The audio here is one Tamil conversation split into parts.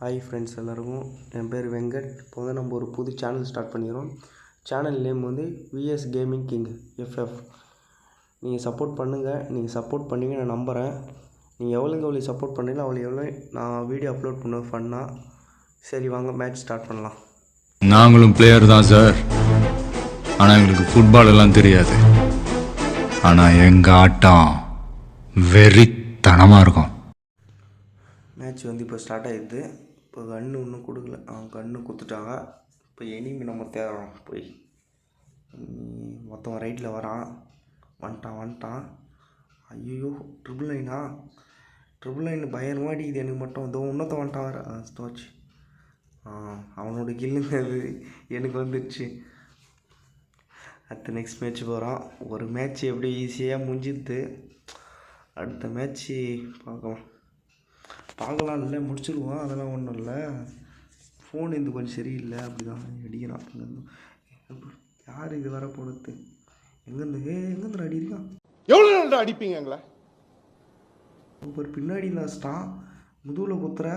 ஹாய் ஃப்ரெண்ட்ஸ் எல்லாருக்கும், என் பேர் வெங்கட். இப்போ வந்து நம்ம ஒரு புது சேனல் ஸ்டார்ட் பண்ணிக்கிறோம். சேனல் நேம் வந்து விஎஸ் கேமிங் கிங் எஃப்எஃப். நீங்கள் சப்போர்ட் பண்ணுங்கள். நீங்கள் சப்போர்ட் பண்ணுவீங்க நான் நம்புகிறேன். நீங்கள் எவ்வளோ சப்போர்ட் பண்ணுறீங்களோ எவ்வளோ நான் வீடியோ அப்லோட் பண்ணுவேன் ஃபன்னாக. சரி வாங்க மேட்ச் ஸ்டார்ட் பண்ணலாம். நாங்களும் பிளேயர் தான் சார், ஆனால் எங்களுக்கு ஃபுட்பால் எல்லாம் தெரியாது. ஆனால் எங்கள் ஆட்டம் வெறித்தனமாக இருக்கும். மேட்ச் வந்து இப்போ ஸ்டார்ட் ஆகிடுது. இப்போ கன்று இன்னும் கொடுக்கல, கன்று கொடுத்துட்டாங்க. இப்போ எனிமி நம்ம தேடுறோம். போய் மொத்தம் ரைட்டில் வந்துட்டான். ஐயோ ட்ரிபிள் லைன் பயங்கரமாக அடிக்குது எனக்கு மட்டும். இதோ இன்னொத்த வந்துட்டான் வேறு தோச்சு. அவனோட கில்லுங்க அது எனக்கு வந்துடுச்சு. அடுத்த நெக்ஸ்ட் மேட்ச் போகிறான். ஒரு மேட்ச் எப்படி ஈஸியாக முடிஞ்சிடுது. அடுத்த மேட்ச்சு பார்க்கலாம் இல்லை முடிச்சிடுவோம். அதெல்லாம் ஒன்றும் இல்லை. ஃபோன் இது கொஞ்சம் சரியில்லை, அப்படி தான் அடிக்கிறான். யார் இது வர போகிறது? எங்கேருந்து அடி இருக்கான்? எவ்வளோ நாள் அடிப்பீங்க எங்களை? ஒரு பின்னாடி லாஸ்ட்டான் முதுகில் குத்துற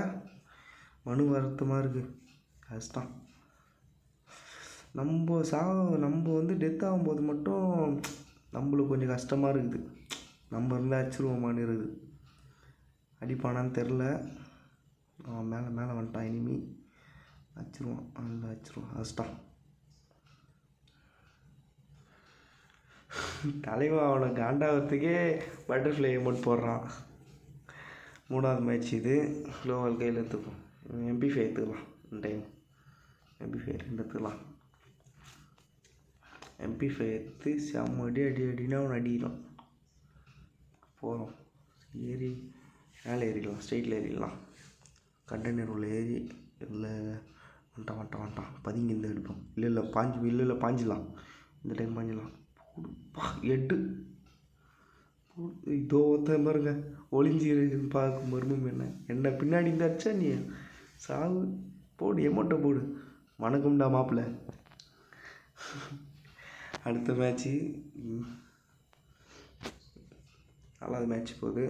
மனு வருத்தமாக இருக்குது. லாஸ்ட்டான் நம்ம வந்து டெத் ஆகும்போது மட்டும் நம்மளுக்கு கொஞ்சம் கஷ்டமாக இருக்குது. நம்ம இருந்தால் அடிச்சிருவோமான்னு இருக்குது. அடிப்பானான்னு தெரில. அவன் மேலே வந்துட்டான். இனிமே அடிச்சிருவான். லாஸ்ட்டான் தலைவன் அவனை காண்டாகிறதுக்கே பட்டர்ஃப்ளை அமௌண்ட் போடுறான். 3வது மேட்ச் இது. க்ளோவல் கையில் எடுத்துக்கும். MP5 எடுத்துக்கலாம். இந்த டைம் MP5 எடுத்துக்கலாம். MP5 எடுத்து செம்ம அடினா அவனை அடிக்கிறான். போகிறோம். ஏறி மேலே ஏறிடலாம். ஸ்ட்ரெயிட்டில் ஏறிடலாம். கண்டெய்னர் உள்ள ஏறி இல்லை வந்துட்டான். பதுங்கி இந்த எடுப்போம். இல்லை பாஞ்சிடலாம். இந்த டைம் பாஞ்சிடலாம். எட்டு இதோ பாருங்க ஒளிஞ்சி இருக்குன்னு பார்க்கும் மர்மம் என்ன பின்னாடி இந்த அடிச்சா நீ சாவு. போடு எமௌண்ட்டை போடு. வணக்கம்டா மாப்பிள்ள. அடுத்த மேட்ச்சு 4வது மேட்ச் போகுது.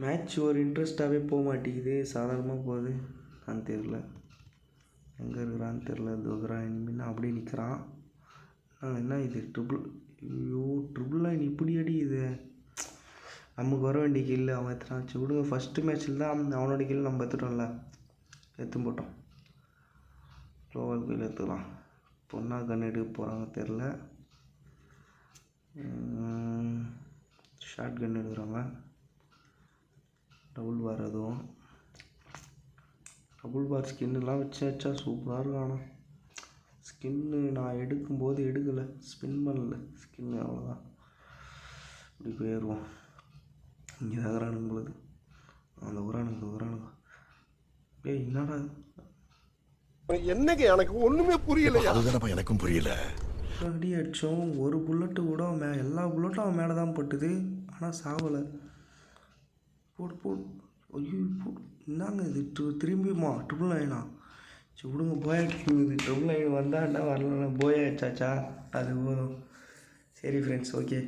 மேட்ச் ஒரு இன்ட்ரெஸ்டாகவே போக மாட்டேங்குது. சாதாரணமாக போகுது. நான் தெரில எங்கே இருக்கிறான்னு தெரில. தூக்குறான் இனிமேல் அப்படியே நிற்கிறான். என்ன இது ட்ரிபிள் லைன் இப்படி அடி. இது நமக்கு வர வேண்டிய கில்லு அவன் எத்தனாச்சு விடுங்க. ஃபஸ்ட்டு மேட்ச்சில் தான் அவனோட கில்லு நம்ம எடுத்துட்டோம்ல, எடுத்து போட்டோம். க்ளோவல் கில் எடுத்துக்கலாம். பொண்ணா கன் எடுக்க போகிறாங்க தெரில. ஷார்ட் கன் எடுக்கிறாங்க. டபுள் பார், அதுவும் டபுள் பார் ஸ்கின்னுலாம் வச்சா சூப்பராக இருக்கும். ஆனால் ஸ்கின்னு நான் எடுக்கும்போது எடுக்கலை, ஸ்பின் பண்ணல ஸ்கின்னு. அவ்வளோதான். இப்படி போயிடுவோம். இங்கே தகரானுங்க பொழுது அந்த உரானுங்க. என்னடா என்னங்க எனக்கு ஒன்றுமே புரியல. அதுதானப்பா எனக்கும் புரியல. அடி அடித்தோம். ஒரு புல்லட்டு கூட எல்லா புல்லட்டும் அவன் மேலே தான் பட்டுது. ஆனால் சாவலை. போடு ஐயோ என்னங்க இது? திரும்பியுமா ட்ரிபிள் லைனா? சரி விடுங்க. போய் அடிக்குது. ட்ரிபிள் லைன் வந்தாண்டா வரலன்னா போய் அடிச்சாச்சா அது போதும். சரி ஃப்ரெண்ட்ஸ், ஓகே.